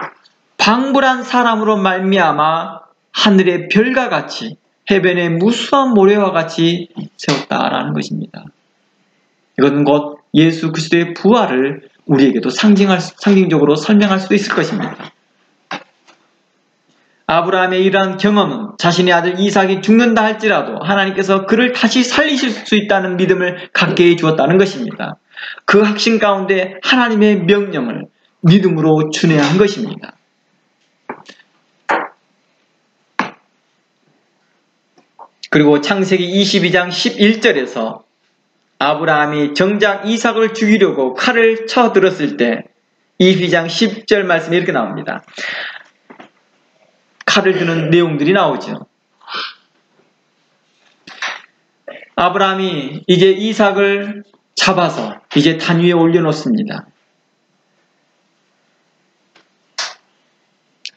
방불한 사람으로 말미암아 하늘의 별과 같이 해변의 무수한 모래와 같이 세웠다라는 것입니다. 이것은 곧 예수 그리스도의 부활을 우리에게도 상징적으로 설명할 수도 있을 것입니다. 아브라함의 이러한 경험은 자신의 아들 이삭이 죽는다 할지라도 하나님께서 그를 다시 살리실 수 있다는 믿음을 갖게 해주었다는 것입니다. 그 확신 가운데 하나님의 명령을 믿음으로 준행한 것입니다. 그리고 창세기 22장 11절에서 아브라함이 정작 이삭을 죽이려고 칼을 쳐들었을 때 22장 10절 말씀이 이렇게 나옵니다. 칼을 드는 내용들이 나오죠. 아브라함이 이제 이삭을 잡아서 이제 단 위에 올려놓습니다.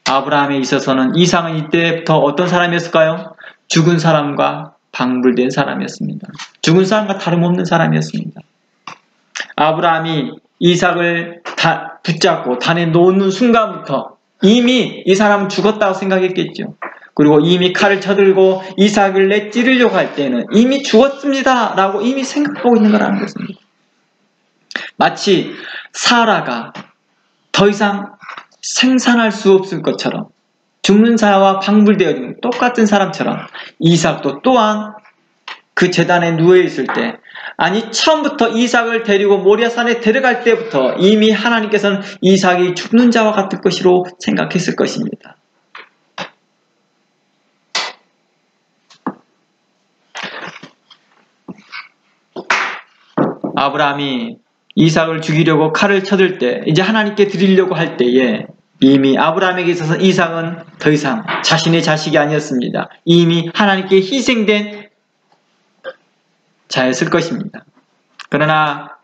아브라함에 있어서는 이삭은 이때부터 어떤 사람이었을까요? 죽은 사람과 방불된 사람이었습니다. 죽은 사람과 다름없는 사람이었습니다. 아브라함이 이삭을 붙잡고 단에 놓는 순간부터 이미 이 사람은 죽었다고 생각했겠죠. 그리고 이미 칼을 쳐들고 이삭을 내찌르려고 할 때는 이미 죽었습니다 라고 이미 생각하고 있는 거라는 것입니다. 마치 사라가 더 이상 생산할 수 없을 것처럼 죽는 자와 방불되어진 똑같은 사람처럼 이삭도 또한 그 제단에 누워있을 때, 아니 처음부터 이삭을 데리고 모리아산에 데려갈 때부터 이미 하나님께서는 이삭이 죽는 자와 같을 것이로 생각했을 것입니다. 아브라함이 이삭을 죽이려고 칼을 쳐들 때, 이제 하나님께 드리려고 할 때에 이미 아브라함에게 있어서 이삭은 더 이상 자신의 자식이 아니었습니다. 이미 하나님께 희생된 자였을 것입니다. 그러나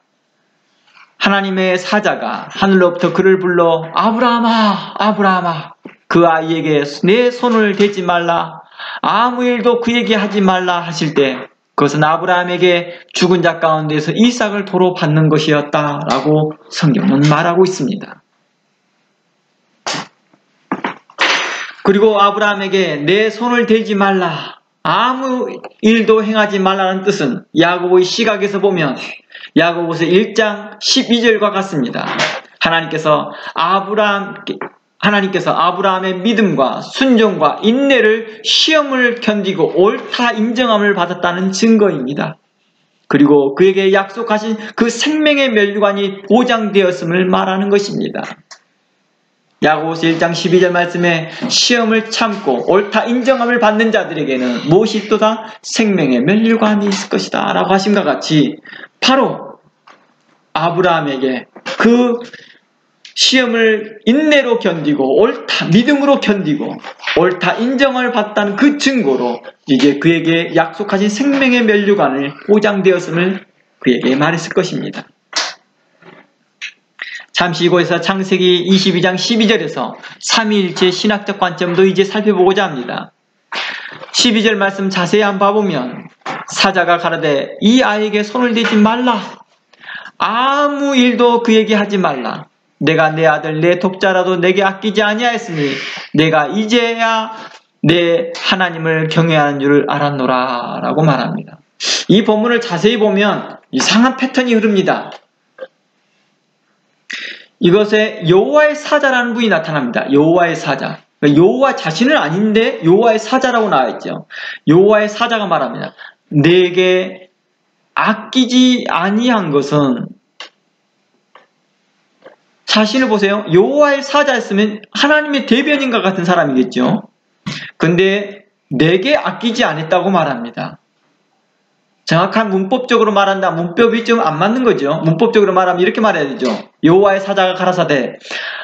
하나님의 사자가 하늘로부터 그를 불러 아브라함아, 아브라함아, 그 아이에게 내 손을 대지 말라, 아무 일도 그에게 하지 말라 하실 때, 그것은 아브라함에게 죽은 자 가운데서 이삭을 도로 받는 것이었다라고 성경은 말하고 있습니다. 그리고 아브라함에게 내 손을 대지 말라, 아무 일도 행하지 말라는 뜻은 야고보의 시각에서 보면 야고보서 1장 12절과 같습니다. 하나님께서 아브라함의 믿음과 순종과 인내를 시험을 견디고 옳다 인정함을 받았다는 증거입니다. 그리고 그에게 약속하신 그 생명의 면류관이 보장되었음을 말하는 것입니다. 야고보서 1장 12절 말씀에 시험을 참고 옳다 인정함을 받는 자들에게는 무엇이 있도다? 생명의 면류관이 있을 것이다 라고 하심과 같이 바로 아브라함에게 그 시험을 인내로 견디고 옳다 믿음으로 견디고 옳다 인정을 받다는 그 증거로 이제 그에게 약속하신 생명의 면류관을 보장되었음을 그에게 말했을 것입니다. 잠시 이곳에서 창세기 22장 12절에서 삼위일체 신학적 관점도 이제 살펴보고자 합니다. 12절 말씀 자세히 한번 봐보면 사자가 가라되 이 아이에게 손을 대지 말라, 아무 일도 그에게 하지 말라, 내가 내 아들 내 독자라도 내게 아끼지 아니하였으니 내가 이제야 내 하나님을 경외하는 줄을 알았노라 라고 말합니다. 이 본문을 자세히 보면 이상한 패턴이 흐릅니다. 이것에 여호와의 사자라는 분이 나타납니다. 여호와의 사자. 여호와 자신은 아닌데 여호와의 사자라고 나와있죠. 여호와의 사자가 말합니다. 내게 아끼지 아니한 것은, 자신을 보세요. 여호와의 사자였으면 하나님의 대변인과 같은 사람이겠죠. 근데 내게 아끼지 않았다고 말합니다. 정확한 문법적으로 말한다. 문법이 좀 안 맞는 거죠. 문법적으로 말하면 이렇게 말해야 되죠. 여호와의 사자가 가라사대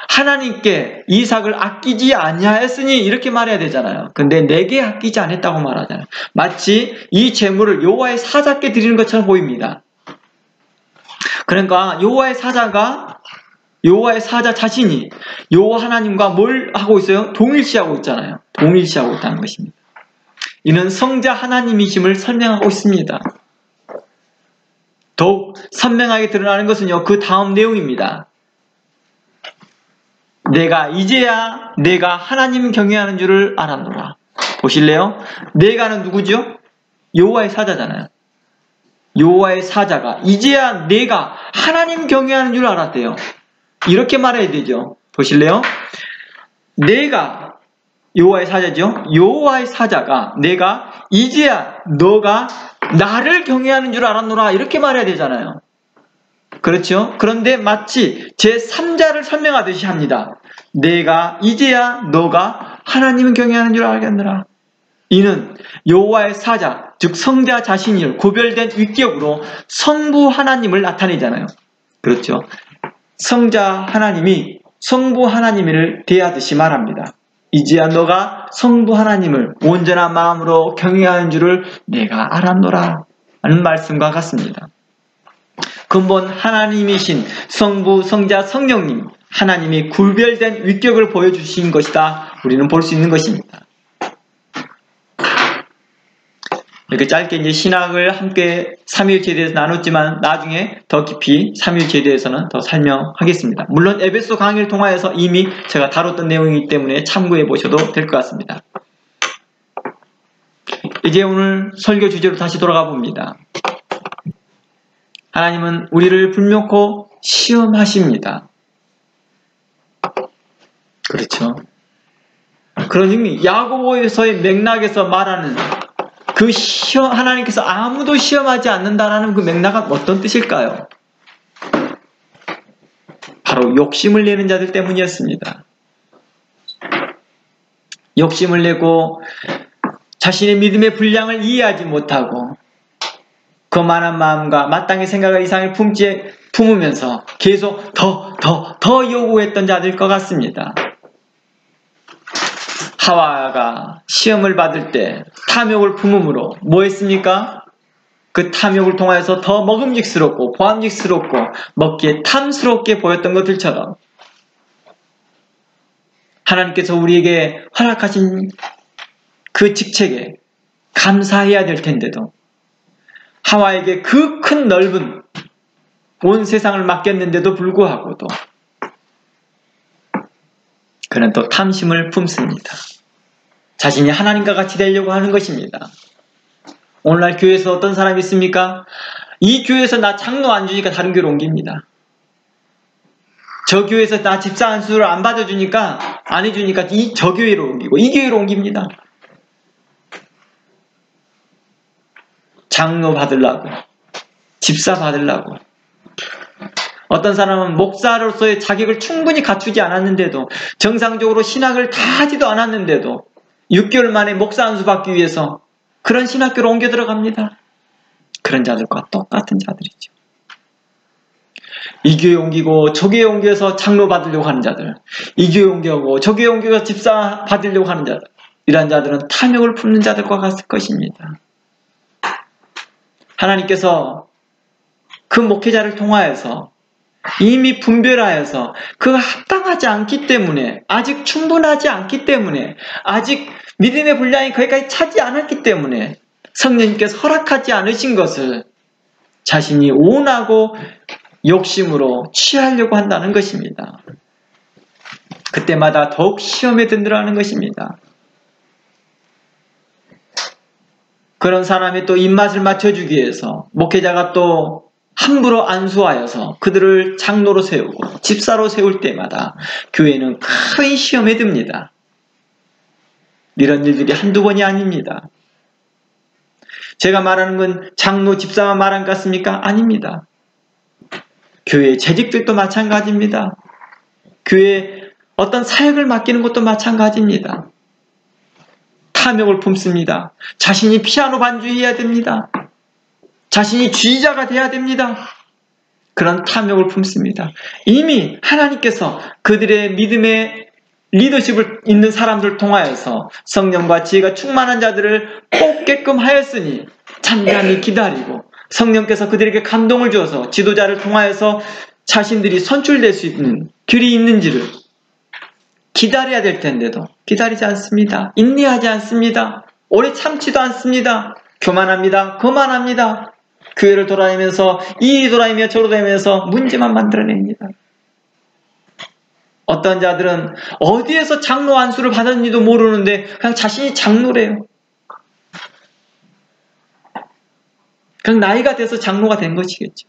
하나님께 이삭을 아끼지 아니하였으니 이렇게 말해야 되잖아요. 근데 내게 아끼지 않았다고 말하잖아요. 마치 이 제물을 여호와의 사자께 드리는 것처럼 보입니다. 그러니까 여호와의 사자 자신이 여호와 하나님과 뭘 하고 있어요? 동일시하고 있잖아요. 동일시하고 있다는 것입니다. 이는 성자 하나님이심을 설명하고 있습니다. 더욱 선명하게 드러나는 것은요, 그 다음 내용입니다. 이제야 내가 하나님 경외하는 줄을 알았노라. 보실래요? 내가는 누구죠? 여호와의 사자잖아요. 여호와의 사자가 이제야 내가 하나님 경외하는 줄 알았대요. 이렇게 말해야 되죠. 보실래요? 내가 여호와의 사자죠. 여호와의 사자가 내가 이제야 너가 나를 경외하는 줄 알았노라 이렇게 말해야 되잖아요. 그렇죠? 그런데 마치 제3자를 설명하듯이 합니다. 내가 이제야 너가 하나님을 경외하는 줄 알겠노라. 이는 여호와의 사자, 즉 성자 자신이 구별된 위격으로 성부 하나님을 나타내잖아요. 그렇죠? 성자 하나님이 성부 하나님을 대하듯이 말합니다. 이제야 너가 성부 하나님을 온전한 마음으로 경외하는 줄을 내가 알았노라 하는 말씀과 같습니다. 근본 하나님이신 성부, 성자, 성령님, 하나님이 구별된 위격을 보여주신 것이다. 우리는 볼 수 있는 것입니다. 이렇게 짧게 이제 신학을 함께 삼위일체에 대해서 나눴지만 나중에 더 깊이 삼위일체에 대해서는 더 설명하겠습니다. 물론 에베소 강의를 통하여서 이미 제가 다뤘던 내용이기 때문에 참고해 보셔도 될 것 같습니다. 이제 오늘 설교 주제로 다시 돌아가 봅니다. 하나님은 우리를 불묘코 시험하십니다. 그렇죠. 그런 의미, 야고보서의 맥락에서 말하는 그 시험, 하나님께서 아무도 시험하지 않는다라는 그 맥락은 어떤 뜻일까요? 바로 욕심을 내는 자들 때문이었습니다. 욕심을 내고 자신의 믿음의 분량을 이해하지 못하고 거만한 마음과 마땅히 생각할 이상을 품으면서 계속 더 요구했던 자들일 것 같습니다. 하와가 시험을 받을 때 탐욕을 품음으로 뭐 했습니까? 그 탐욕을 통하여서 더 먹음직스럽고 보암직스럽고 먹기에 탐스럽게 보였던 것들처럼 하나님께서 우리에게 허락하신 그 직책에 감사해야 될 텐데도 하와에게 그 큰 넓은 온 세상을 맡겼는데도 불구하고도 그는 또 탐심을 품습니다. 자신이 하나님과 같이 되려고 하는 것입니다. 오늘날 교회에서 어떤 사람이 있습니까? 이 교회에서 나 장로 안 주니까 다른 교회로 옮깁니다. 저 교회에서 나 집사 안수를 안 받아주니까 안 해주니까 저 교회로 옮기고 이 교회로 옮깁니다. 장로 받으려고 집사 받으려고 어떤 사람은 목사로서의 자격을 충분히 갖추지 않았는데도 정상적으로 신학을 다 하지도 않았는데도 6개월 만에 목사 안수 받기 위해서 그런 신학교로 옮겨 들어갑니다. 그런 자들과 똑같은 자들이죠. 이 교회 옮기고 저 교회 옮겨서 장로 받으려고 하는 자들, 이 교회 옮겨고 저 교회 옮겨서 집사 받으려고 하는 자들, 이런 자들은 탐욕을 품는 자들과 같을 것입니다. 하나님께서 그 목회자를 통하여서 이미 분별하여서 그가 합당하지 않기 때문에, 아직 충분하지 않기 때문에, 아직 믿음의 분량이 거기까지 차지 않았기 때문에 성령님께서 허락하지 않으신 것을 자신이 원하고 욕심으로 취하려고 한다는 것입니다. 그때마다 더욱 시험에 든다는 것입니다. 그런 사람이 또 입맛을 맞춰주기 위해서 목회자가 또 함부로 안수하여서 그들을 장로로 세우고 집사로 세울 때마다 교회는 큰 시험에 듭니다. 이런 일들이 한두 번이 아닙니다. 제가 말하는 건 장로, 집사만 말한 것 같습니까? 아닙니다. 교회 재직들도 마찬가지입니다. 교회 어떤 사역을 맡기는 것도 마찬가지입니다. 탐욕을 품습니다. 자신이 피아노 반주해야 됩니다. 자신이 지휘자가 돼야 됩니다. 그런 탐욕을 품습니다. 이미 하나님께서 그들의 믿음의 리더십을 있는 사람들을 통하여서 성령과 지혜가 충만한 자들을 뽑게끔 하였으니 잠잠히 기다리고 성령께서 그들에게 감동을 주어서 지도자를 통하여서 자신들이 선출될 수 있는 길이 있는지를 기다려야 될 텐데도 기다리지 않습니다. 인내하지 않습니다. 오래 참지도 않습니다. 교만합니다. 거만합니다. 교회를 돌아다니면서 이리 돌아다니며 저리 다니면서 문제만 만들어냅니다. 어떤 자들은 어디에서 장로 안수를 받았는지도 모르는데 그냥 자신이 장로래요. 그냥 나이가 돼서 장로가 된 것이겠죠.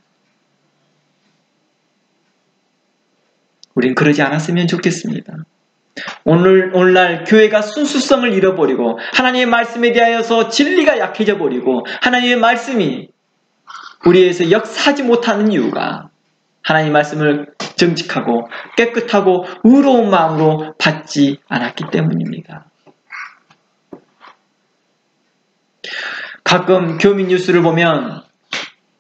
우린 그러지 않았으면 좋겠습니다. 오늘날 교회가 순수성을 잃어버리고 하나님의 말씀에 대하여서 진리가 약해져 버리고 하나님의 말씀이 우리에서 역사하지 못하는 이유가 하나님의 말씀을 정직하고 깨끗하고 의로운 마음으로 받지 않았기 때문입니다. 가끔 교민 뉴스를 보면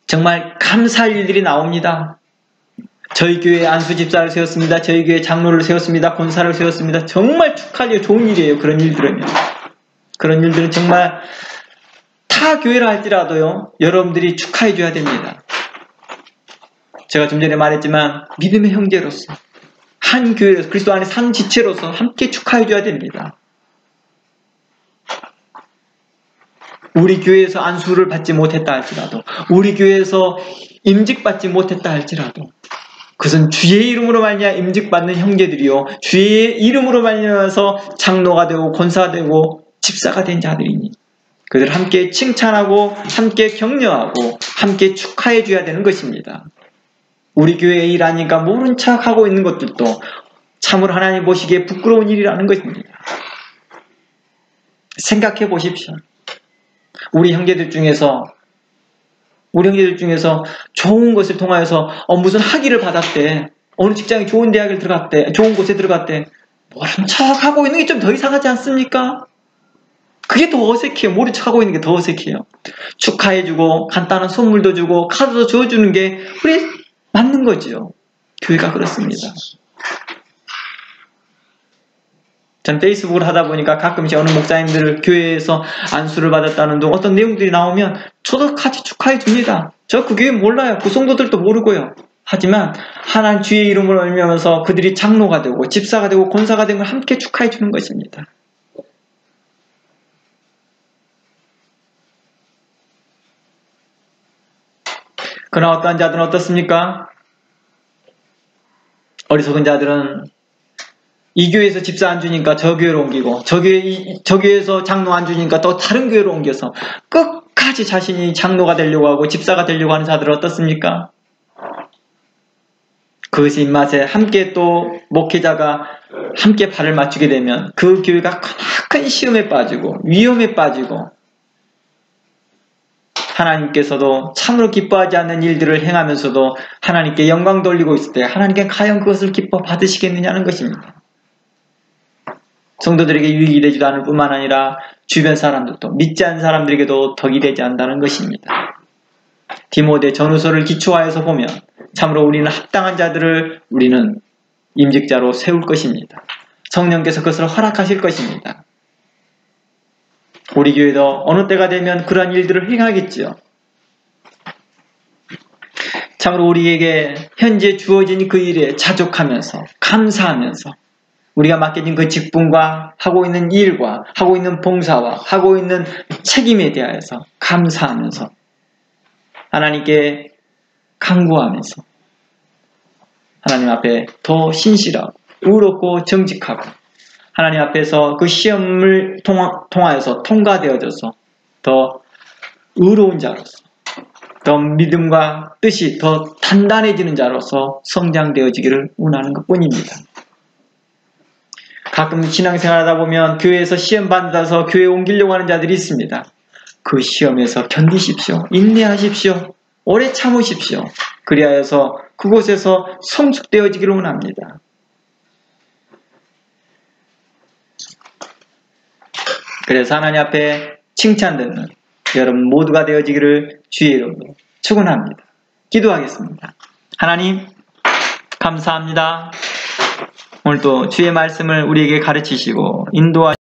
정말 감사할 일들이 나옵니다. 저희 교회에 안수 집사를 세웠습니다. 저희 교회에 장로를 세웠습니다. 권사를 세웠습니다. 정말 축하해요. 좋은 일이에요. 그런 일들은요. 그런 일들은 정말 타 교회라 할지라도요. 여러분들이 축하해 줘야 됩니다. 제가 좀 전에 말했지만 믿음의 형제로서 한 교회로서 그리스도 안에 산 지체로서 함께 축하해 줘야 됩니다. 우리 교회에서 안수를 받지 못했다 할지라도 우리 교회에서 임직받지 못했다 할지라도 그것은 주의 이름으로 말미암아 임직받는 형제들이요 주의 이름으로 말미암아서 장로가 되고 권사가 되고 집사가 된 자들이니 그들을 함께 칭찬하고 함께 격려하고 함께 축하해 줘야 되는 것입니다. 우리 교회의 일하니까 모른 척하고 있는 것들도 참으로 하나님 보시기에 부끄러운 일이라는 것입니다. 생각해 보십시오. 우리 형제들 중에서 좋은 것을 통하여서 무슨 학위를 받았대. 어느 직장에 좋은 대학을 들어갔대. 좋은 곳에 들어갔대. 모른 척하고 있는 게 좀 더 이상하지 않습니까? 그게 더 어색해요. 모른 척하고 있는 게 더 어색해요. 축하해주고 간단한 선물도 주고 카드도 줘주는 게 우리 맞는 거죠. 교회가 그렇습니다. 전 페이스북을 하다 보니까 가끔씩 어느 목사님들 교회에서 안수를 받았다는 등 어떤 내용들이 나오면 저도 같이 축하해 줍니다. 저 그 교회 몰라요. 그 성도들도 모르고요. 하지만 하나님 주의 이름을 알면서 그들이 장로가 되고 집사가 되고 권사가 된 걸 함께 축하해 주는 것입니다. 그러나 어떠한 자들은 어떻습니까? 어리석은 자들은 이 교회에서 집사 안 주니까 저 교회로 옮기고 저 교회에서 장로 안 주니까 또 다른 교회로 옮겨서 끝까지 자신이 장로가 되려고 하고 집사가 되려고 하는 자들은 어떻습니까? 그것이 입맛에 함께 또 목회자가 함께 발을 맞추게 되면 그 교회가 큰 시험에 빠지고 위험에 빠지고 하나님께서도 참으로 기뻐하지 않는 일들을 행하면서도 하나님께 영광 돌리고 있을 때 하나님께 과연 그것을 기뻐 받으시겠느냐는 것입니다. 성도들에게 유익이 되지도 않을 뿐만 아니라 주변 사람들도 믿지 않는 사람들에게도 덕이 되지 않는다는 것입니다. 디모데 전후서를 기초하여서 보면 참으로 우리는 합당한 자들을 우리는 임직자로 세울 것입니다. 성령께서 그것을 허락하실 것입니다. 우리 교회도 어느 때가 되면 그러한 일들을 행하겠지요. 참으로 우리에게 현재 주어진 그 일에 자족하면서 감사하면서 우리가 맡겨진 그 직분과 하고 있는 일과 하고 있는 봉사와 하고 있는 책임에 대하여서 감사하면서 하나님께 간구하면서 하나님 앞에 더 신실하고 의롭고 정직하고 하나님 앞에서 그 시험을 통하여서 통과되어져서 더 의로운 자로서 더 믿음과 뜻이 더 단단해지는 자로서 성장되어지기를 원하는 것뿐입니다. 가끔 신앙생활 하다 보면 교회에서 시험 받아서 교회에 옮기려고 하는 자들이 있습니다. 그 시험에서 견디십시오. 인내하십시오. 오래 참으십시오. 그리하여서 그곳에서 성숙되어지기를 원합니다. 그래서 하나님 앞에 칭찬듣는 여러분 모두가 되어지기를 주의 이름으로 축원합니다. 기도하겠습니다. 하나님 감사합니다. 오늘도 주의 말씀을 우리에게 가르치시고 인도하시고